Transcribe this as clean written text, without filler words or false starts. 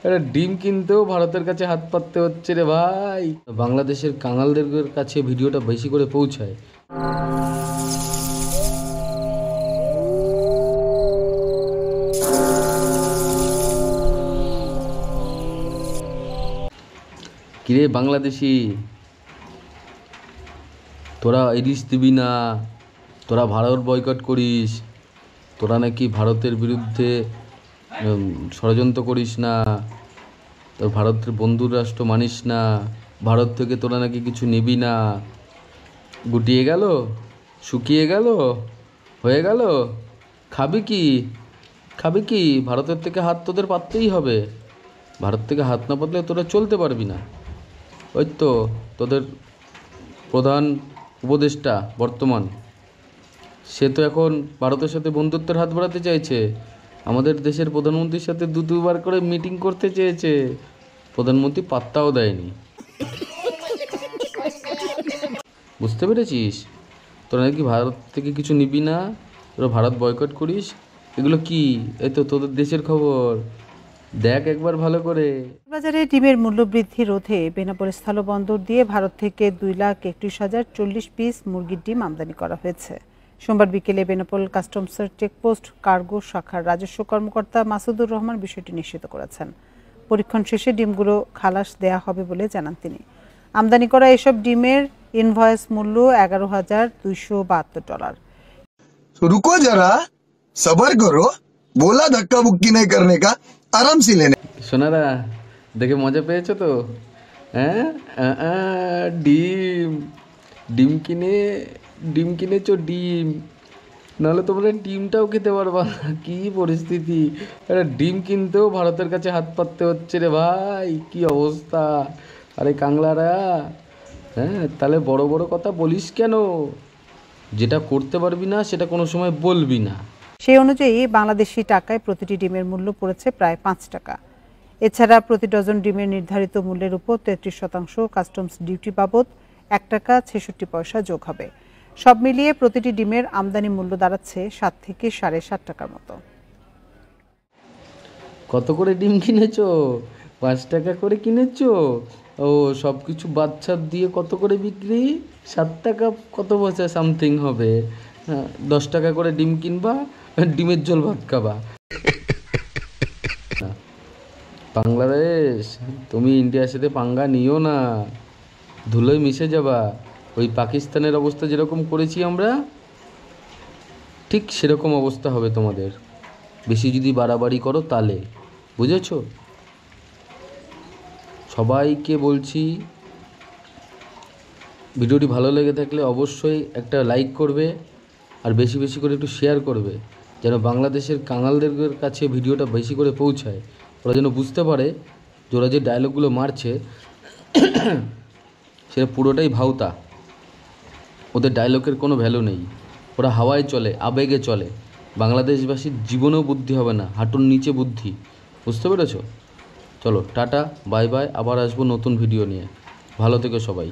এটা ডিম কিনতেও ভারতের কাছে হাত পাততে হচ্ছে রে ভাই। বাংলাদেশের কাঙালদের কাছে ভিডিওটা বেশি করে পৌঁছায়। কিরে বাংলাদেশি, তোরা ইলিশ দিবি না, তোরা ভারত বয়কট করিস, তোরা নাকি ভারতের বিরুদ্ধে ষড়যন্ত্র করিস না, তোর ভারতের বন্ধু রাষ্ট্র মানিস না, ভারত থেকে তোরা নাকি কিছু নিবি না। গুটিয়ে গেল, শুকিয়ে গেল, হয়ে গেল, খাবি কি? খাবি কি? ভারতের থেকে হাত তোদের পাততেই হবে। ভারত থেকে হাত না পাতলে তোরা চলতে পারবি না। ওই তো তোদের প্রধান উপদেষ্টা বর্তমান, সে তো এখন ভারতের সাথে বন্ধুত্বের হাত বাড়াতে চাইছে। আমাদের দেশের প্রধানমন্ত্রীর সাথে দুবার করে মিটিং করতে চেয়েছে, প্রধানমন্ত্রী পাত্তাও দেয়নি। বুঝতে পেরেছিস? তোরা নাকি ভারত থেকে কিছু নিবি না, তোরা ভারত বয়কট করিস। এগুলো কি? এই তো তোদের দেশের খবর, দেখ একবার ভালো করে। বাজারে ডিমের মূল্য বৃদ্ধি রোধে বেনাপোল স্থলবন্দর দিয়ে ভারত থেকে 2,31,040 পিস মুরগির ডিম আমদানি করা হয়েছে। সোমবার বিকেলে বেনাপোল কাস্টমসের চেকপোস্ট কার্গো শাখার রাজস্ব কর্মকর্তা মাসুদুর রহমান বিষয়টি নিশ্চিত করেছেন। পরীক্ষণ শেষে ডিমগুলো খালাস দেয়া হবে বলে জানান তিনি। আমদানি করা এসব ডিমের ইনভয়েস মূল্য $11,272। रुको जरा, सबर करो, बोला धक्का बुक्की नहीं करने का, आराम से लेने। সোনারা, দেখে মজা পেয়েছো তো? হ্যাঁ, ডিম ডিম কিনেছো ডিম, নাহলে তোমরা ডিমটাও খেতে পারবা না। কি পরিস্থিতি! একটা ডিম কিনতেও ভারতের কাছে হাত পাততে হচ্ছে রে ভাই, কি অবস্থা! আরে কাংলারা, হ্যাঁ তাহলে বড় বড় কথা বলিস কেন? যেটা করতে পারবি না সেটা কোনো সময় বলবি না। সেই অনুযায়ী বাংলাদেশি টাকায় প্রতিটি ডিমের মূল্য পড়েছে প্রায় 5 টাকা। এছাড়া প্রতি ডজন ডিমের নির্ধারিত মূল্যের উপর 33% কাস্টমস ডিউটি বাবদ $1 66 পয়সা যোগ হবে। সব মিলিয়ে প্রতিটি ডিমের আমদানি মূল্য দাঁড়াচ্ছে 7 থেকে 7.5 টাকার মতো। কত করে ডিম কিনেছো? 5 টাকা করে কিনেছো? ও, সব কিছু বাচ্চা দিয়ে কত করে বিক্রি? 7 টাকা কত পয়সা সামথিং হবে। 10 টাকা করে ডিম কিনবা, ডিমের ঝোল ভাত খাবা। বাংলাদেশ, তুমি ইন্ডিয়ার সাথে পাঙ্গা নিও না, ধুলোয় মিশে যাবা। ওই পাকিস্তানের অবস্থা যেরকম করেছি আমরা, ঠিক সেরকম অবস্থা হবে তোমাদের, বেশি যদি বাড়াবাড়ি করো তাহলে। বুঝেছো? সবাইকে বলছি, ভিডিওটি ভালো লেগে থাকলে অবশ্যই একটা লাইক করবে, আর বেশি বেশি করে একটু শেয়ার করবে, যেন বাংলাদেশের কাঙালদের কাছে ভিডিওটা বেশি করে পৌঁছায়। ওরা যেন বুঝতে পারে যে ওরা যে ডায়লগগুলো মারছে সেটা পুরোটাই ভাউতা। ওদের ডায়লগের কোনো ভ্যালু নেই, ওরা হাওয়ায় চলে, আবেগে চলে। বাংলাদেশবাসীর জীবনেও বুদ্ধি হবে না, হাঁটুর নিচে বুদ্ধি। বুঝতে পেরেছো? চলো টাটা, বাই বাই, আবার আসবো নতুন ভিডিও নিয়ে। ভালো থেকো সবাই।